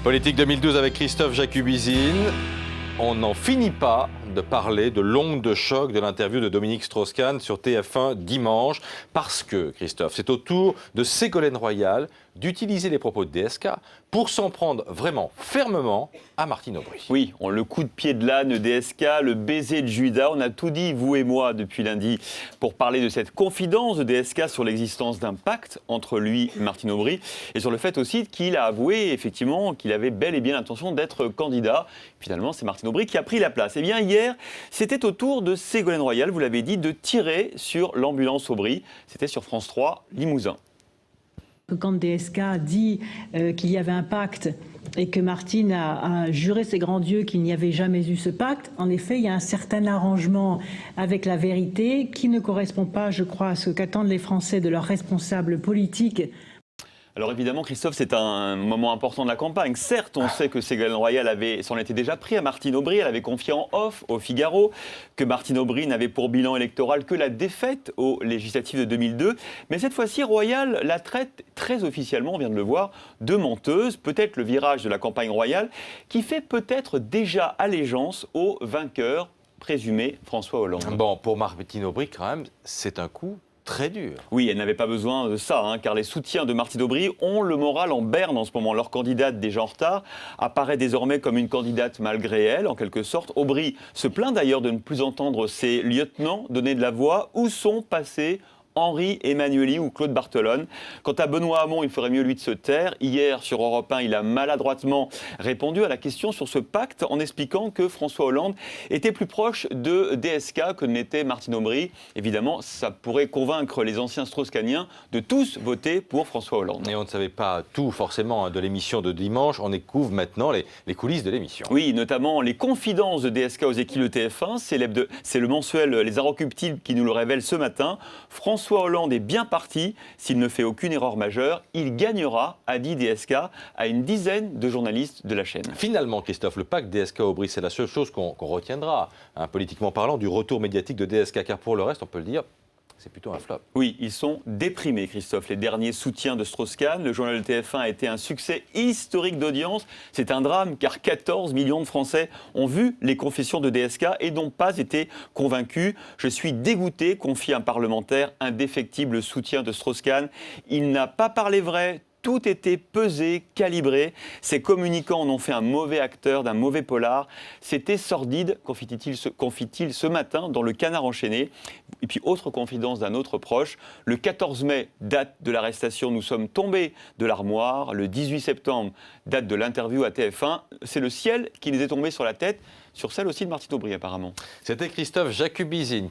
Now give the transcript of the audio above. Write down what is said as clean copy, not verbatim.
Politique 2012 avec Christophe Jacubizine. On n'en finit pas de parler de l'onde de choc de l'interview de Dominique Strauss-Kahn sur TF1 dimanche. Parce que, Christophe, c'est au tour de Ségolène Royal d'utiliser les propos de DSK pour s'en prendre vraiment fermement à Martine Aubry. Oui, le coup de pied de l'âne DSK, le baiser de Judas, on a tout dit, vous et moi, depuis lundi, pour parler de cette confidence de DSK sur l'existence d'un pacte entre lui et Martine Aubry, et sur le fait aussi qu'il a avoué effectivement qu'il avait bel et bien l'intention d'être candidat. Finalement, c'est Martine Aubry qui a pris la place. Et bien hier, c'était au tour de Ségolène Royal, vous l'avez dit, de tirer sur l'ambulance Aubry. C'était sur France 3, Limousin. Quand DSK dit qu'il y avait un pacte et que Martine a juré ses grands dieux qu'il n'y avait jamais eu ce pacte, en effet, il y a un certain arrangement avec la vérité qui ne correspond pas, je crois, à ce qu'attendent les Français de leurs responsables politiques. Alors évidemment, Christophe, c'est un moment important de la campagne. Certes, on sait que Ségolène Royal s'en était déjà pris à Martine Aubry. Elle avait confié en off au Figaro que Martine Aubry n'avait pour bilan électoral que la défaite aux législatives de 2002. Mais cette fois-ci, Royal la traite très officiellement, on vient de le voir, de menteuse. Peut-être le virage de la campagne royale qui fait peut-être déjà allégeance au vainqueur présumé François Hollande. Bon, pour Martine Aubry, quand même, c'est un coup très dur. Oui, elle n'avait pas besoin de ça, car les soutiens de Martine Aubry ont le moral en berne en ce moment. Leur candidate, déjà en retard, apparaît désormais comme une candidate malgré elle, en quelque sorte. Aubry se plaint d'ailleurs de ne plus entendre ses lieutenants donner de la voix. Où sont passés Henri Emmanuelli ou Claude Barthelone? Quant à Benoît Hamon, il ferait mieux lui de se taire. Hier, sur Europe 1, il a maladroitement répondu à la question sur ce pacte en expliquant que François Hollande était plus proche de DSK que n'était Martine Aubry. Évidemment, ça pourrait convaincre les anciens strauss-kahniens de tous voter pour François Hollande. Et on ne savait pas tout forcément de l'émission de dimanche. On découvre maintenant les coulisses de l'émission. Oui, notamment les confidences de DSK aux équipes de TF1. C'est le mensuel Les Inrecuptibles qui nous le révèle ce matin. François Hollande est bien parti. S'il ne fait aucune erreur majeure, il gagnera, a dit DSK, à une dizaine de journalistes de la chaîne. Finalement, Christophe, le pacte DSK-Aubry, c'est la seule chose qu'on retiendra, politiquement parlant, du retour médiatique de DSK. Car pour le reste, on peut le dire, c'est plutôt un flop. Oui, ils sont déprimés, Christophe. Les derniers soutiens de Strauss-Kahn, le journal de TF1 a été un succès historique d'audience. C'est un drame car 14 millions de Français ont vu les confessions de DSK et n'ont pas été convaincus. Je suis dégoûté, confie un parlementaire, indéfectible soutien de Strauss-Kahn. Il n'a pas parlé vrai. Tout était pesé, calibré. Ces communicants en ont fait un mauvais acteur, d'un mauvais polar. C'était sordide, confie-t-il ce matin dans le Canard enchaîné. Et puis, autre confidence d'un autre proche, le 14 mai, date de l'arrestation, nous sommes tombés de l'armoire. Le 18 septembre, date de l'interview à TF1. C'est le ciel qui nous est tombé sur la tête, sur celle aussi de Martine Aubry apparemment. C'était Christophe Jacubizine.